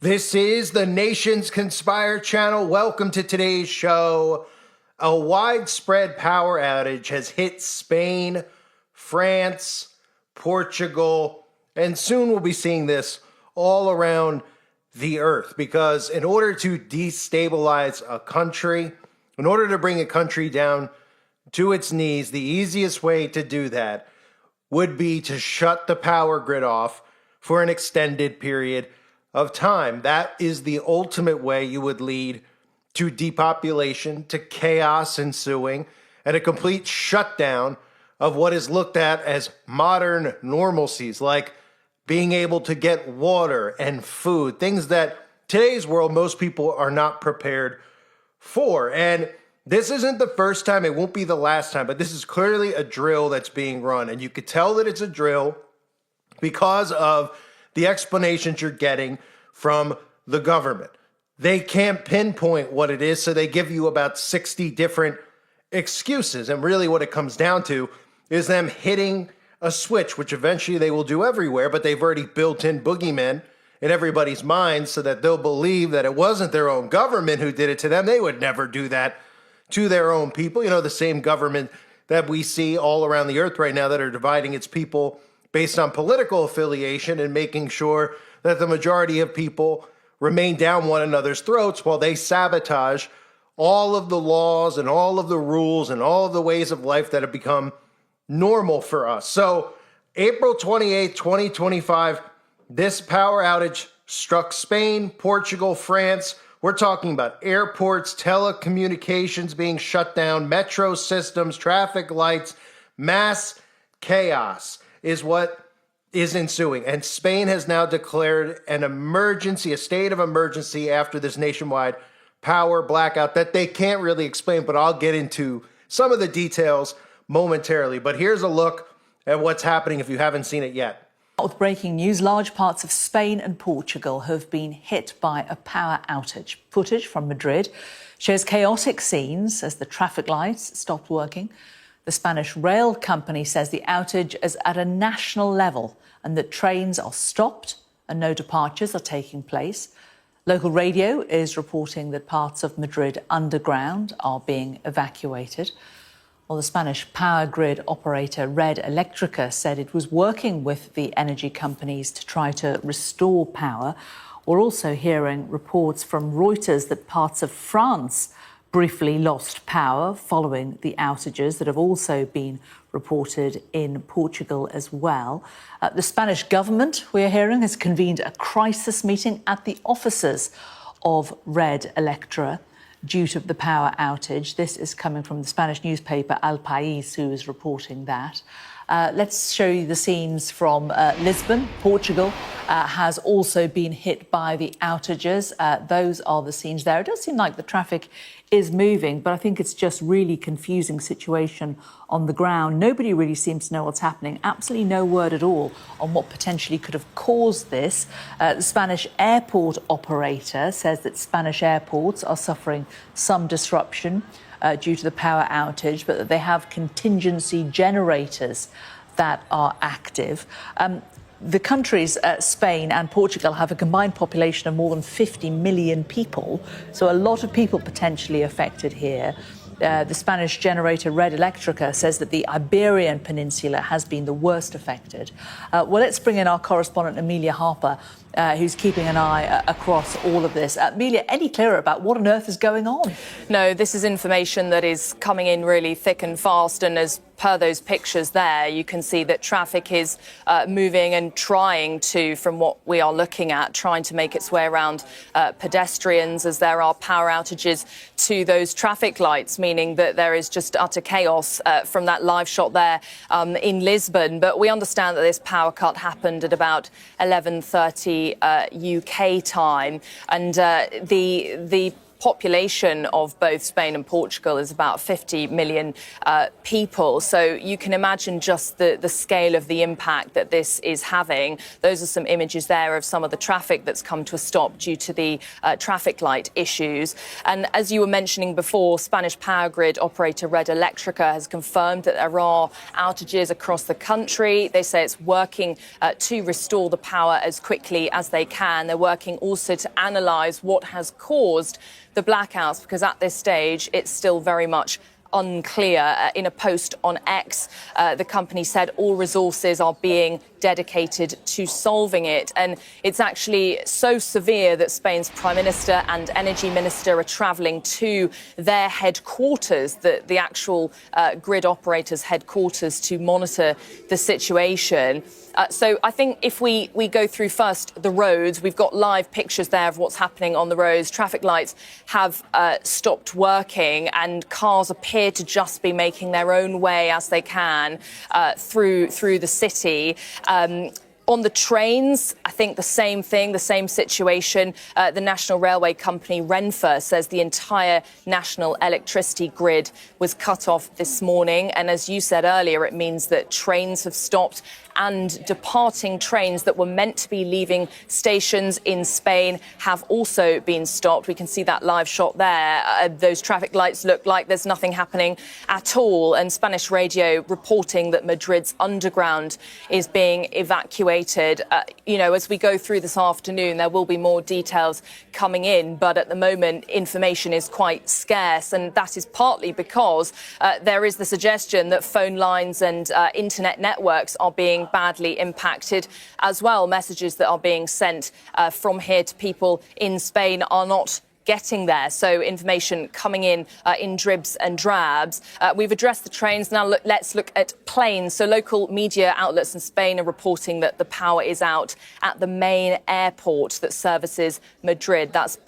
This is the Nations Conspire channel. Welcome to today's show. A widespread power outage has hit Spain, France, Portugal, and soon we'll be seeing this all around the earth, because in order to destabilize a country, in order to bring a country down to its knees, the easiest way to do that would be to shut the power grid off for an extended period of time. That is the ultimate way you would lead to depopulation, to chaos ensuing, and a complete shutdown of what is looked at as modern normalcies, like being able to get water and food, things that today's world most people are not prepared for. And this isn't the first time, it won't be the last time, but this is clearly a drill that's being run. And you could tell that it's a drill because of the explanations you're getting from the government. They can't pinpoint what it is, so they give you about 60 different excuses. And really what it comes down to is them hitting a switch, which eventually they will do everywhere, but they've already built in boogeymen in everybody's minds so that they'll believe that it wasn't their own government who did it to them. They would never do that to their own people. You know, the same government that we see all around the earth right now that are dividing its people based on political affiliation and making sure that the majority of people remain down one another's throats while they sabotage all of the laws and all of the rules and all of the ways of life that have become normal for us. So April 28th, 2025, this power outage struck Spain, Portugal, France. We're talking about airports, telecommunications being shut down, metro systems, traffic lights, mass chaos is what is ensuing. And Spain has now declared an emergency, a state of emergency after this nationwide power blackout that they can't really explain, but I'll get into some of the details momentarily. But here's a look at what's happening if you haven't seen it yet. With breaking news, large parts of Spain and Portugal have been hit by a power outage. Footage from Madrid shows chaotic scenes as the traffic lights stopped working. The Spanish rail company says the outage is at a national level and that trains are stopped and no departures are taking place. Local radio is reporting that parts of Madrid underground are being evacuated. Well, the Spanish power grid operator Red Eléctrica said it was working with the energy companies to try to restore power. We're also hearing reports from Reuters that parts of France briefly lost power following the outages that have also been reported in Portugal as well. The Spanish government, we're hearing, has convened a crisis meeting at the offices of Red Eléctrica due to the power outage. This is coming from the Spanish newspaper El País, who is reporting that. Let's show you the scenes from Lisbon. Portugal has also been hit by the outages. Those are the scenes there. It does seem like the traffic is moving, but I think it's just really confusing situation on the ground. Nobody really seems to know what's happening. Absolutely no word at all on what potentially could have caused this. The Spanish airport operator says that Spanish airports are suffering some disruption due to the power outage, but that they have contingency generators that are active. The countries, Spain and Portugal, have a combined population of more than 50 million people, so a lot of people potentially affected here. The Spanish generator Red Eléctrica says that the Iberian Peninsula has been the worst affected. Well, let's bring in our correspondent, Amelia Harper, who's keeping an eye across all of this. Amelia, any clearer about what on earth is going on? No, this is information that is coming in really thick and fast, and as per those pictures there, you can see that traffic is moving and trying to, from what we are looking at, trying to make its way around pedestrians as there are power outages to those traffic lights, meaning that there is just utter chaos from that live shot there in Lisbon. But we understand that this power cut happened at about 11:30 UK time, and the population of both Spain and Portugal is about 50 million people. So you can imagine just the scale of the impact that this is having. Those are some images there of some of the traffic that's come to a stop due to the traffic light issues. And as you were mentioning before, Spanish power grid operator Red Eléctrica has confirmed that there are outages across the country. They say it's working to restore the power as quickly as they can. They're working also to analyse what has caused the blackouts, because at this stage it's still very much unclear. In a post on X, the company said all resources are being dedicated to solving it. And it's actually so severe that Spain's Prime Minister and Energy Minister are travelling to their headquarters, the actual grid operators' headquarters, to monitor the situation. So I think if we go through first the roads, we've got live pictures there of what's happening on the roads. Traffic lights have stopped working and cars appear to just be making their own way as they can through the city. On the trains, I think the same thing, the same situation. The national railway company Renfe says the entire national electricity grid was cut off this morning. And as you said earlier, it means that trains have stopped, and departing trains that were meant to be leaving stations in Spain have also been stopped. We can see that live shot there. Those traffic lights look like there's nothing happening at all. And Spanish radio reporting that Madrid's underground is being evacuated. As we go through this afternoon, there will be more details coming in. But at the moment, information is quite scarce. And that is partly because there is the suggestion that phone lines and internet networks are being badly impacted as well. Messages that are being sent from here to people in Spain are not getting there. So information coming in dribs and drabs. We've addressed the trains. Now let's look at planes. So local media outlets in Spain are reporting that the power is out at the main airport that services Madrid. That's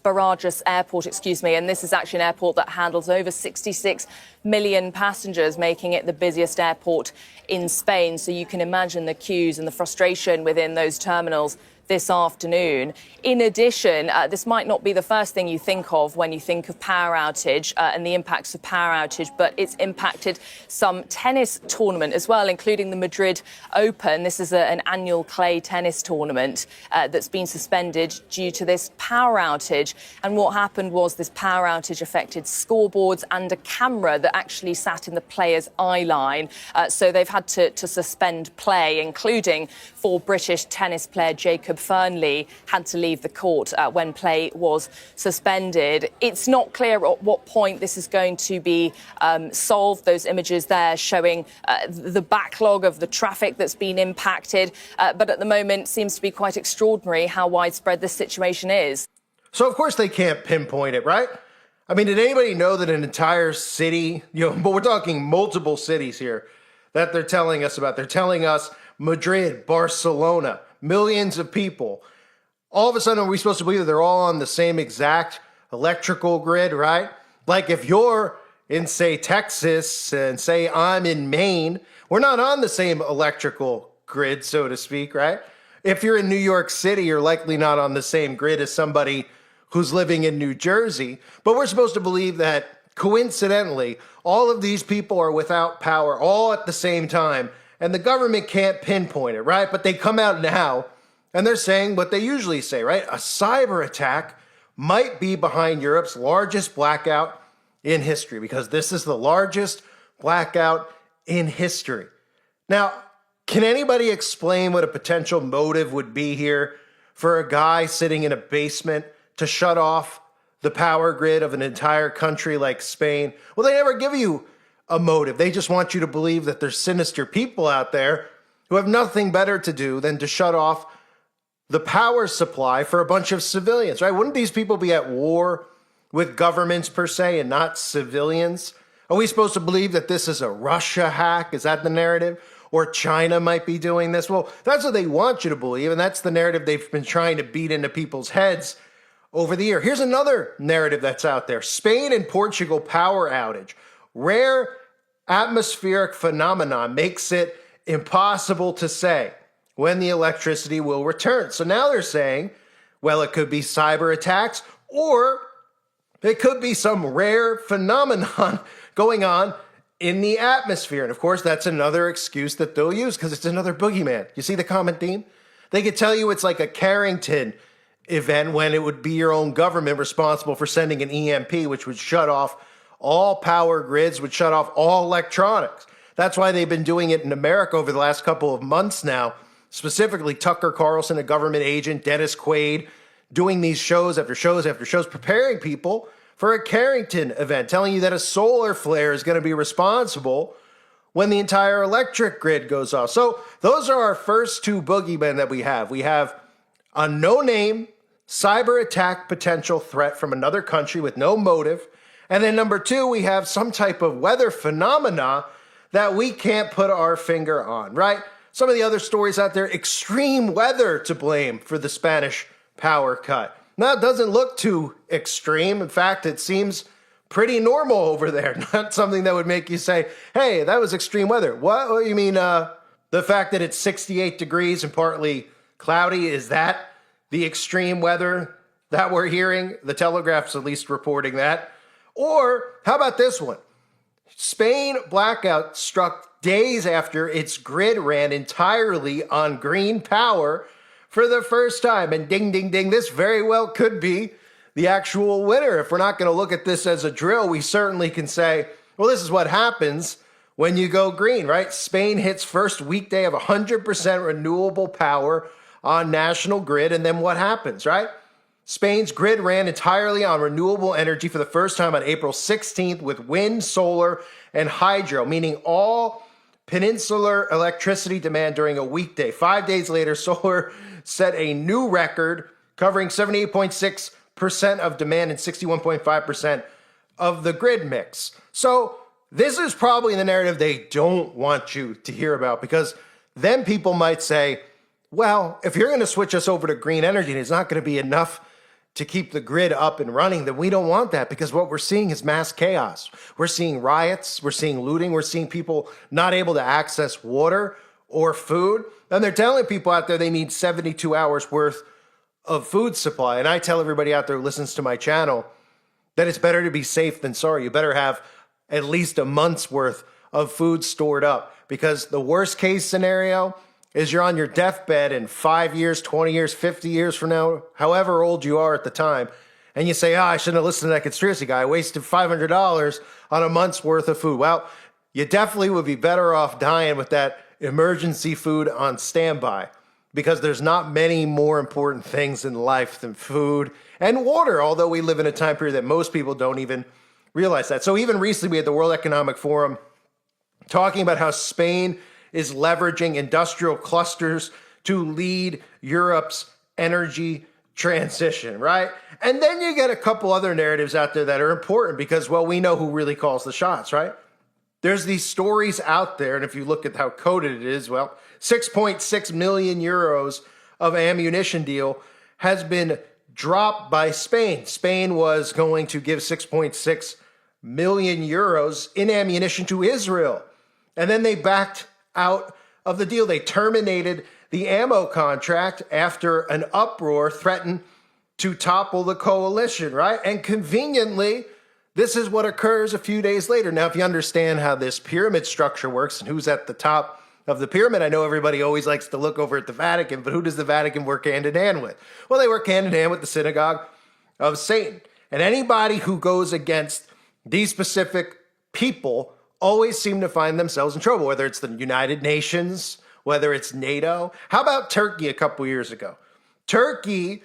Barajas Airport, and this is actually an airport that handles over 66 million passengers, making it the busiest airport in Spain. So you can imagine the queues and the frustration within those terminals this afternoon. In addition, this might not be the first thing you think of when you think of power outage and the impacts of power outage, but it's impacted some tennis tournament as well, including the Madrid Open. This is an annual clay tennis tournament that's been suspended due to this power outage. And what happened was this power outage affected scoreboards and a camera that actually sat in the player's eye line. So they've had to suspend play, including for British tennis player Jacob Fernley had to leave the court when play was suspended. It's not clear at what point this is going to be solved. Those images there showing the backlog of the traffic that's been impacted. But at the moment, it seems to be quite extraordinary how widespread this situation is. So, of course, they can't pinpoint it, right? I mean, did anybody know that an entire city, but we're talking multiple cities here that they're telling us about. They're telling us Madrid, Barcelona, millions of people. All of a sudden, are we supposed to believe that they're all on the same exact electrical grid, right? Like if you're in, say, Texas and say I'm in Maine, we're not on the same electrical grid, so to speak, right? If you're in New York City, you're likely not on the same grid as somebody who's living in New Jersey. But we're supposed to believe that, coincidentally, all of these people are without power all at the same time. And the government can't pinpoint it, right? But they come out now and they're saying what they usually say, right? A cyber attack might be behind Europe's largest blackout in history, because this is the largest blackout in history. Now, can anybody explain what a potential motive would be here for a guy sitting in a basement to shut off the power grid of an entire country like Spain? Well, they never give you a motive. They just want you to believe that there's sinister people out there who have nothing better to do than to shut off the power supply for a bunch of civilians, right? Wouldn't these people be at war with governments per se and not civilians? Are we supposed to believe that this is a Russia hack? Is that the narrative? Or China might be doing this? Well, that's what they want you to believe, and that's the narrative they've been trying to beat into people's heads over the year. Here's another narrative that's out there. Spain and Portugal power outage. Rare atmospheric phenomenon makes it impossible to say when the electricity will return. So now they're saying, well, it could be cyber attacks or It could be some rare phenomenon going on in the atmosphere. And of course, that's another excuse that they'll use because it's another boogeyman. You see the common theme? They could tell you it's like a Carrington event when it would be your own government responsible for sending an EMP, which would shut off all power grids, would shut off all electronics. That's why they've been doing it in America over the last couple of months now. Specifically, Tucker Carlson, a government agent, Dennis Quaid, doing these shows after shows after shows, preparing people for a Carrington event, telling you that a solar flare is going to be responsible when the entire electric grid goes off. So those are our first two boogeymen that we have. We have a no-name cyber attack potential threat from another country with no motive. And then number two, we have some type of weather phenomena that we can't put our finger on, right? Some of the other stories out there, extreme weather to blame for the Spanish power cut. Now, it doesn't look too extreme. In fact, it seems pretty normal over there. Not something that would make you say, hey, that was extreme weather. What you mean, the fact that it's 68 degrees and partly cloudy, is that the extreme weather that we're hearing? The Telegraph's at least reporting that. Or how about this one? Spain blackout struck days after its grid ran entirely on green power for the first time. And ding, ding, ding, this very well could be the actual winner. If we're not going to look at this as a drill, we certainly can say, well, this is what happens when you go green, right? Spain hits first weekday of 100% renewable power on national grid. And then what happens, right? Spain's grid ran entirely on renewable energy for the first time on April 16th with wind, solar, and hydro, meaning all peninsular electricity demand during a weekday. 5 days later, solar set a new record, covering 78.6% of demand and 61.5% of the grid mix. So this is probably the narrative they don't want you to hear about, because then people might say, well, if you're going to switch us over to green energy and it's not going to be enough to keep the grid up and running, then we don't want that, because what we're seeing is mass chaos. We're seeing riots, we're seeing looting, we're seeing people not able to access water or food. And they're telling people out there they need 72 hours worth of food supply. And I tell everybody out there who listens to my channel that it's better to be safe than sorry. You better have at least a month's worth of food stored up, because the worst case scenario is you're on your deathbed in 5 years, 20 years, 50 years from now, however old you are at the time, and you say, I shouldn't have listened to that conspiracy guy. I wasted $500 on a month's worth of food. Well, you definitely would be better off dying with that emergency food on standby, because there's not many more important things in life than food and water, although we live in a time period that most people don't even realize that. So even recently, we had the World Economic Forum talking about how Spain is leveraging industrial clusters to lead Europe's energy transition, right? And then you get a couple other narratives out there that are important because, well, we know who really calls the shots, right? There's these stories out there, and if you look at how coded it is, well, 6.6 million euros of ammunition deal has been dropped by Spain. Spain was going to give 6.6 million euros in ammunition to Israel, and then they backed out of the deal. They terminated the ammo contract after an uproar threatened to topple the coalition, right? And conveniently, this is what occurs a few days later. Now, if you understand how this pyramid structure works and who's at the top of the pyramid, I know everybody always likes to look over at the Vatican, but who does the Vatican work hand in hand with? Well, they work hand in hand with the synagogue of Satan. And anybody who goes against these specific people always seem to find themselves in trouble, whether it's the United Nations, whether it's NATO. How about Turkey a couple years ago? Turkey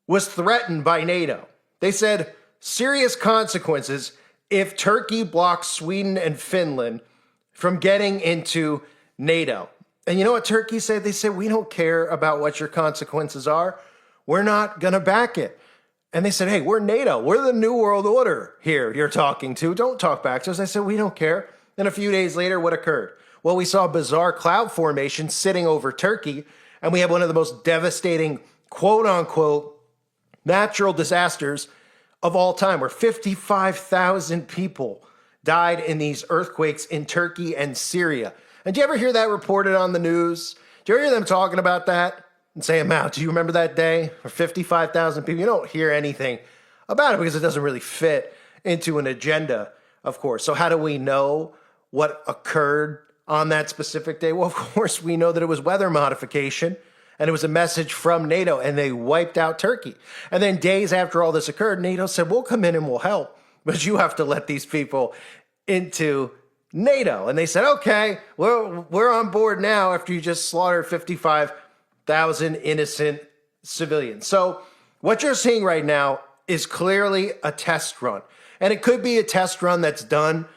was threatened by NATO. They said serious consequences if Turkey blocks Sweden and Finland from getting into NATO. And you know what Turkey said? They said, we don't care about what your consequences are. We're not going to back it. And they said, hey, we're NATO. We're the New World Order here you're talking to. Don't talk back to us. I said, we don't care. Then a few days later, what occurred? Well, we saw a bizarre cloud formation sitting over Turkey, and we have one of the most devastating, quote-unquote, natural disasters of all time, where 55,000 people died in these earthquakes in Turkey and Syria. And do you ever hear that reported on the news? Do you ever hear them talking about that and saying, Mao, do you remember that day for 55,000 people? You don't hear anything about it because it doesn't really fit into an agenda, of course. So how do we know what occurred on that specific day? Well, of course, we know that it was weather modification and it was a message from NATO, and they wiped out Turkey. And then days after all this occurred, NATO said, we'll come in and we'll help, but you have to let these people into NATO. And they said, okay, we're on board now after you just slaughtered 55,000 innocent civilians. So what you're seeing right now is clearly a test run. And it could be a test run that's done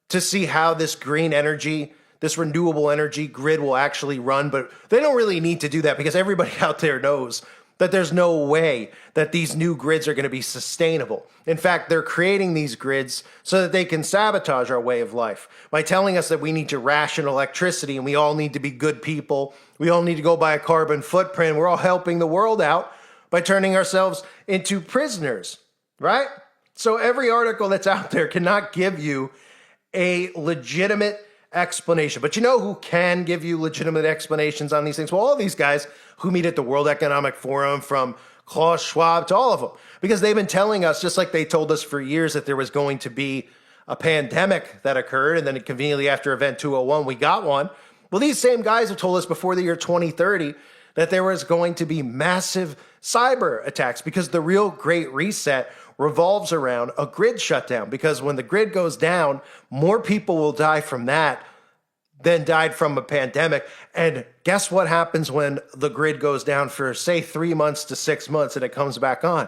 to see how this green energy, this renewable energy grid will actually run. But they don't really need to do that because everybody out there knows that there's no way that these new grids are going to be sustainable. In fact, they're creating these grids so that they can sabotage our way of life by telling us that we need to ration electricity and we all need to be good people. We all need to go by a carbon footprint. We're all helping the world out by turning ourselves into prisoners, right? So every article that's out there cannot give you a legitimate explanation. But you know who can give you legitimate explanations on these things? Well, all these guys who meet at the World Economic Forum, from Klaus Schwab to all of them, because they've been telling us, just like they told us for years, that there was going to be a pandemic that occurred, and then conveniently after Event 201, we got one. Well, these same guys have told us before the year 2030 that there was going to be massive cyber attacks because the real Great Reset revolves around a grid shutdown, because when the grid goes down, more people will die from that than died from a pandemic. And guess what happens when the grid goes down for, say, 3 months to 6 months and it comes back on?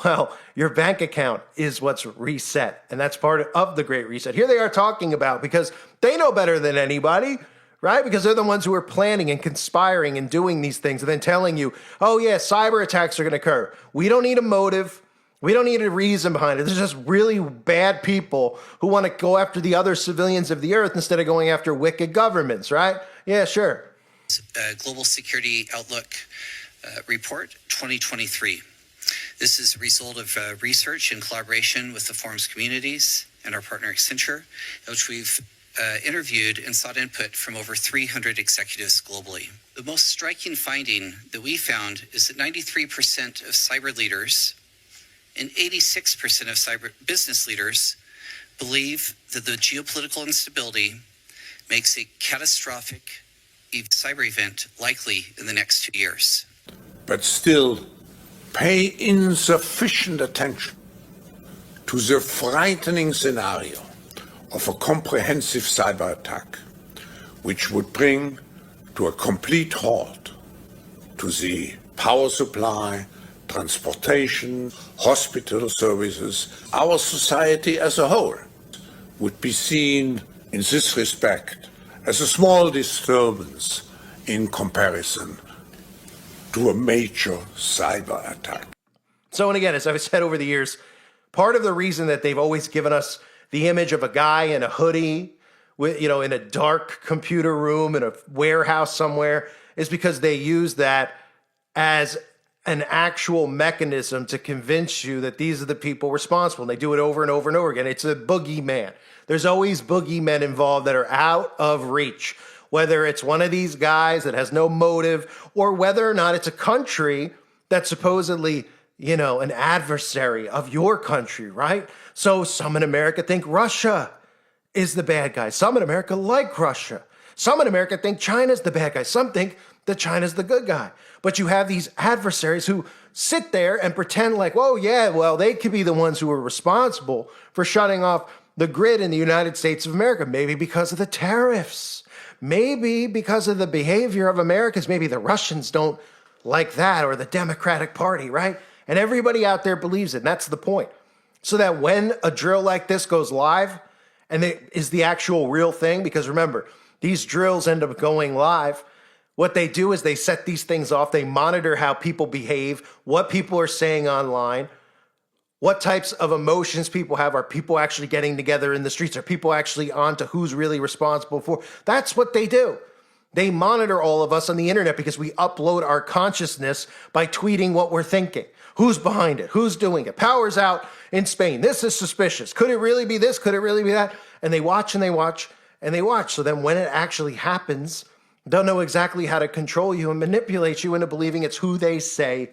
Well, your bank account is what's reset, and that's part of the Great Reset. Here they are talking about, because they know better than anybody, right? Because they're the ones who are planning and conspiring and doing these things and then telling you, oh yeah, cyber attacks are going to occur. We don't need a motive. We don't need a reason behind it. There's just really bad people who want to go after the other civilians of the earth instead of going after wicked governments, right? Yeah, sure. Global Security Outlook Report 2023. This is a result of research in collaboration with the forum's communities and our partner Accenture, in which we've interviewed and sought input from over 300 executives globally. The most striking finding that we found is that 93% of cyber leaders and 86% of cyber business leaders believe that the geopolitical instability makes a catastrophic cyber event likely in the next 2 years. But still pay insufficient attention to the frightening scenario of a comprehensive cyber attack, which would bring to a complete halt to the power supply, transportation, hospital services. Our society as a whole would be seen in this respect as a small disturbance in comparison to a major cyber attack. So, and again, as I've said over the years, part of the reason that they've always given us the image of a guy in a hoodie with, in a dark computer room in a warehouse somewhere is because they use that as an actual mechanism to convince you that these are the people responsible. And they do it over and over and over again. It's a boogeyman. There's always boogeymen involved that are out of reach, whether it's one of these guys that has no motive or whether or not it's a country that's supposedly, an adversary of your country, right? So some in America think Russia is the bad guy. Some in America like Russia. Some in America think China's the bad guy. Some think that China's the good guy. But you have these adversaries who sit there and pretend like, oh yeah, well, they could be the ones who are responsible for shutting off the grid in the United States of America. Maybe because of the tariffs. Maybe because of the behavior of Americans. Maybe the Russians don't like that, or the Democratic Party, right? And everybody out there believes it. And that's the point. So that when a drill like this goes live, and it is the actual real thing, because remember, these drills end up going live. What they do is they set these things off. They monitor how people behave, what people are saying online, what types of emotions people have. Are people actually getting together in the streets? Are people actually on to who's really responsible for? That's what they do. They monitor all of us on the internet because we upload our consciousness by tweeting what we're thinking. Who's behind it? Who's doing it? Power's out in Spain. This is suspicious. Could it really be this? Could it really be that? And they watch and they watch and they watch. So then when it actually happens, they'll know exactly how to control you and manipulate you into believing it's who they say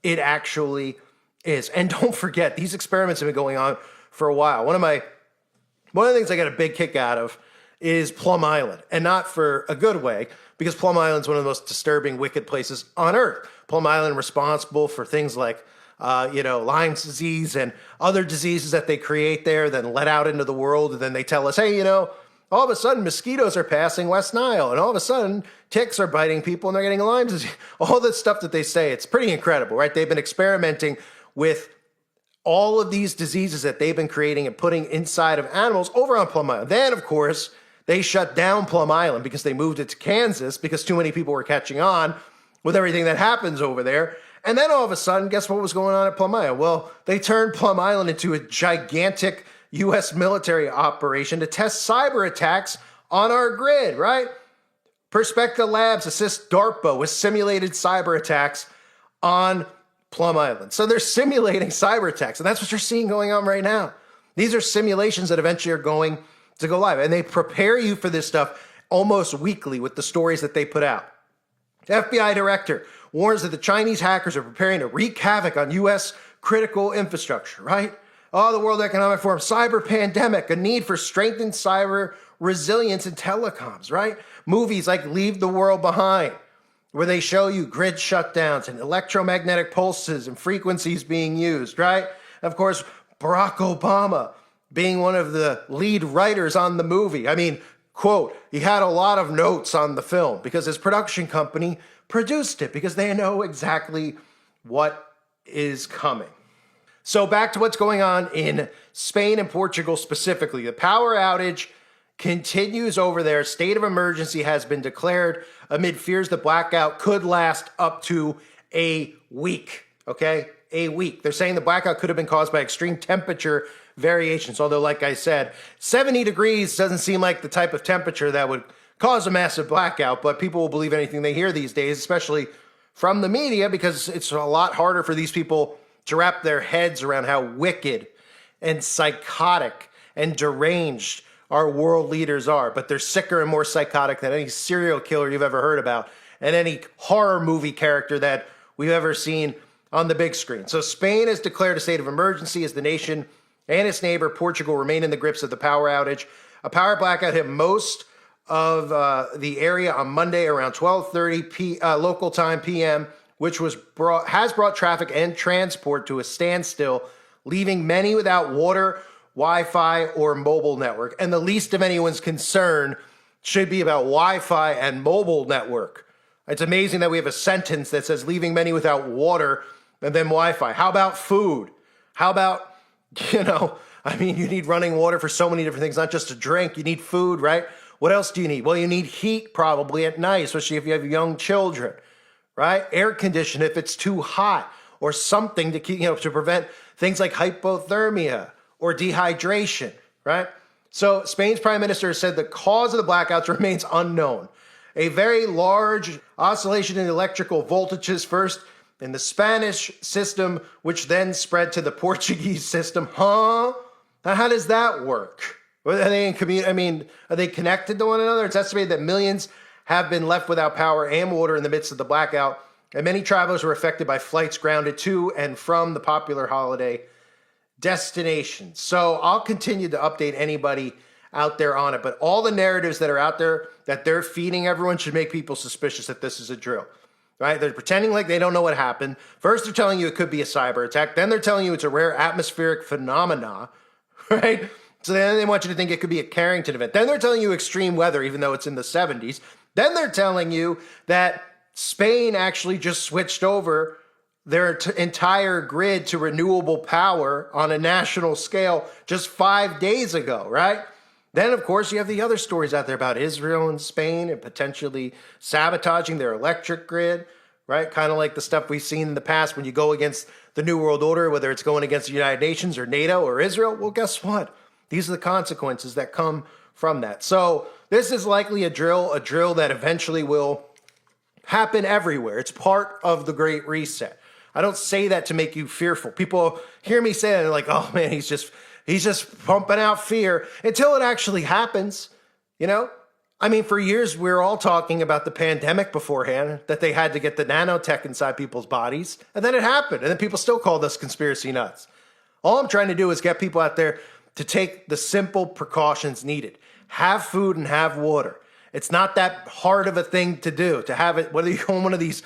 it actually is. And don't forget, these experiments have been going on for a while. One of the things I got a big kick out of is Plum Island, and not for a good way, because Plum Island is one of the most disturbing, wicked places on Earth. Plum Island responsible for things like, Lyme's disease and other diseases that they create there, then let out into the world, and then they tell us, hey, all of a sudden mosquitoes are passing West Nile, and all of a sudden ticks are biting people and they're getting Lyme disease. All this stuff that they say, it's pretty incredible, right? They've been experimenting with all of these diseases that they've been creating and putting inside of animals over on Plum Island. Then, of course, they shut down Plum Island because they moved it to Kansas because too many people were catching on with everything that happens over there. And then all of a sudden, guess what was going on at Plum Island? Well, they turned Plum Island into a gigantic U.S. military operation to test cyber attacks on our grid, right? Perspective Labs assists DARPA with simulated cyber attacks on Plum Island. So they're simulating cyber attacks, and that's what you're seeing going on right now. These are simulations that eventually are going to go live, and they prepare you for this stuff almost weekly with the stories that they put out. The FBI director warns that the Chinese hackers are preparing to wreak havoc on U.S. critical infrastructure, right? Oh, the World Economic Forum, cyber pandemic, a need for strengthened cyber resilience in telecoms, right? Movies like Leave the World Behind, where they show you grid shutdowns and electromagnetic pulses and frequencies being used, right? And of course, Barack Obama being one of the lead writers on the movie. I mean, quote, he had a lot of notes on the film because his production company produced it because they know exactly what is coming. So back to what's going on in Spain and Portugal specifically. The power outage continues over there. State of emergency has been declared amid fears the blackout could last up to a week, okay? A week. They're saying the blackout could have been caused by extreme temperature variations, although like I said, 70 degrees doesn't seem like the type of temperature that would cause a massive blackout, but people will believe anything they hear these days, especially from the media, because it's a lot harder for these people to wrap their heads around how wicked and psychotic and deranged our world leaders are. But they're sicker and more psychotic than any serial killer you've ever heard about and any horror movie character that we've ever seen on the big screen. So Spain has declared a state of emergency as the nation and its neighbor Portugal remain in the grips of the power outage. A power blackout hit most of the area on Monday around 12:30 local time PM, which has brought traffic and transport to a standstill, leaving many without water, Wi-Fi, or mobile network. And the least of anyone's concern should be about Wi-Fi and mobile network. It's amazing that we have a sentence that says leaving many without water and then Wi-Fi. How about food? How about, you need running water for so many different things, not just to drink. You need food, right? What else do you need? Well, you need heat probably at night, especially if you have young children, right? Air condition if it's too hot, or something to keep, to prevent things like hypothermia or dehydration, right? So Spain's prime minister has said the cause of the blackouts remains unknown. A very large oscillation in electrical voltages first in the Spanish system, which then spread to the Portuguese system. Now, how does that work? Are they are they connected to one another? It's estimated that millions have been left without power and water in the midst of the blackout, and many travelers were affected by flights grounded to and from the popular holiday destinations. So I'll continue to update anybody out there on it, but all the narratives that are out there that they're feeding everyone should make people suspicious that this is a drill, right? They're pretending like they don't know what happened. First, they're telling you it could be a cyber attack. Then they're telling you it's a rare atmospheric phenomena, right? So then they want you to think it could be a Carrington event. Then they're telling you extreme weather, even though it's in the 70s. Then they're telling you that Spain actually just switched over their entire grid to renewable power on a national scale just 5 days ago, right? Then, of course, you have the other stories out there about Israel and Spain and potentially sabotaging their electric grid, right? Kind of like the stuff we've seen in the past when you go against the New World Order, whether it's going against the United Nations or NATO or Israel. Well, guess what? These are the consequences that come from that. So this is likely a drill that eventually will happen everywhere. It's part of the Great Reset. I don't say that to make you fearful. People hear me say that and they're like, oh man, he's just pumping out fear until it actually happens, I mean, for years, we were all talking about the pandemic beforehand, that they had to get the nanotech inside people's bodies. And then it happened. And then people still called us conspiracy nuts. All I'm trying to do is get people out there to take the simple precautions needed. Have food and have water. It's not that hard of a thing to do, to have it, whether you go on one of these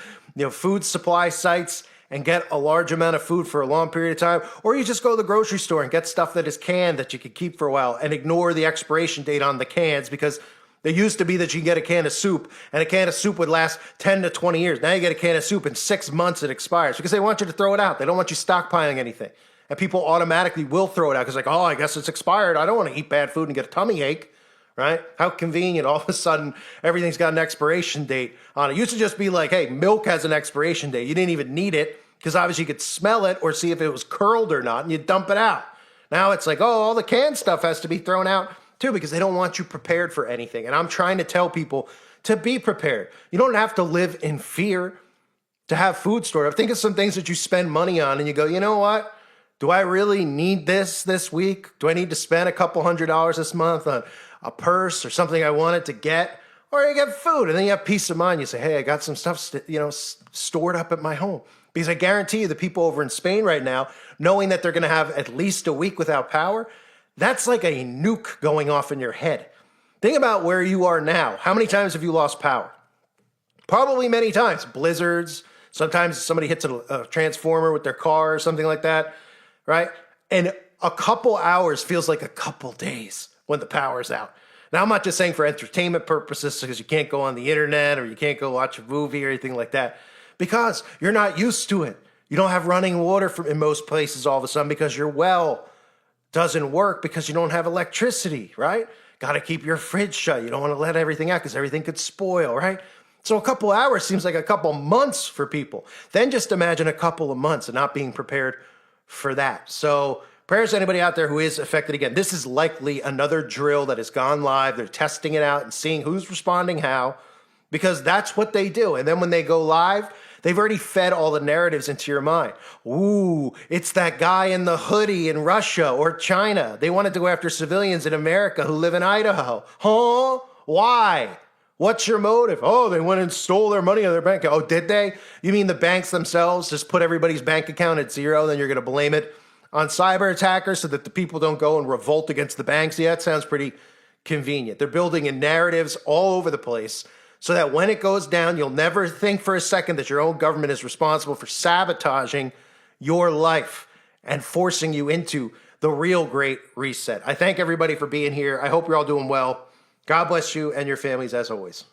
food supply sites and get a large amount of food for a long period of time, or you just go to the grocery store and get stuff that is canned that you can keep for a while and ignore the expiration date on the cans, because there used to be that you can get a can of soup and a can of soup would last 10 to 20 years. Now you get a can of soup in 6 months it expires because they want you to throw it out. They don't want you stockpiling anything. And people automatically will throw it out because oh, I guess it's expired. I don't want to eat bad food and get a tummy ache, right? How convenient. All of a sudden, everything's got an expiration date on it. It used to just be like, hey, milk has an expiration date. You didn't even need it because obviously you could smell it or see if it was curled or not and you dump it out. Now it's like, oh, all the canned stuff has to be thrown out too because they don't want you prepared for anything. And I'm trying to tell people to be prepared. You don't have to live in fear to have food stored up. Think of some things that you spend money on and you go, you know what? Do I really need this week? Do I need to spend a couple $100s this month on a purse or something I wanted to get? Or you get food and then you have peace of mind. You say, hey, I got some stuff stored up at my home. Because I guarantee you the people over in Spain right now, knowing that they're going to have at least a week without power, that's like a nuke going off in your head. Think about where you are now. How many times have you lost power? Probably many times. Blizzards. Sometimes somebody hits a transformer with their car or something like that. Right? And a couple hours feels like a couple days when the power's out. Now, I'm not just saying for entertainment purposes because you can't go on the internet or you can't go watch a movie or anything like that because you're not used to it. You don't have running water in most places all of a sudden because your well doesn't work because you don't have electricity, right? Got to keep your fridge shut. You don't want to let everything out because everything could spoil, right? So a couple hours seems like a couple months for people. Then just imagine a couple of months and not being prepared for that. So prayers to anybody out there who is affected again. This is likely another drill that has gone live. They're testing it out and seeing who's responding how, because that's what they do. And then when they go live, they've already fed all the narratives into your mind. Ooh, it's that guy in the hoodie in Russia or China. They wanted to go after civilians in America who live in Idaho. Huh? Why? What's your motive? Oh, they went and stole their money out of their bank. Oh, did they? You mean the banks themselves just put everybody's bank account at zero, then you're going to blame it on cyber attackers so that the people don't go and revolt against the banks? Yeah, that sounds pretty convenient. They're building in narratives all over the place so that when it goes down, you'll never think for a second that your own government is responsible for sabotaging your life and forcing you into the real great reset. I thank everybody for being here. I hope you're all doing well. God bless you and your families as always.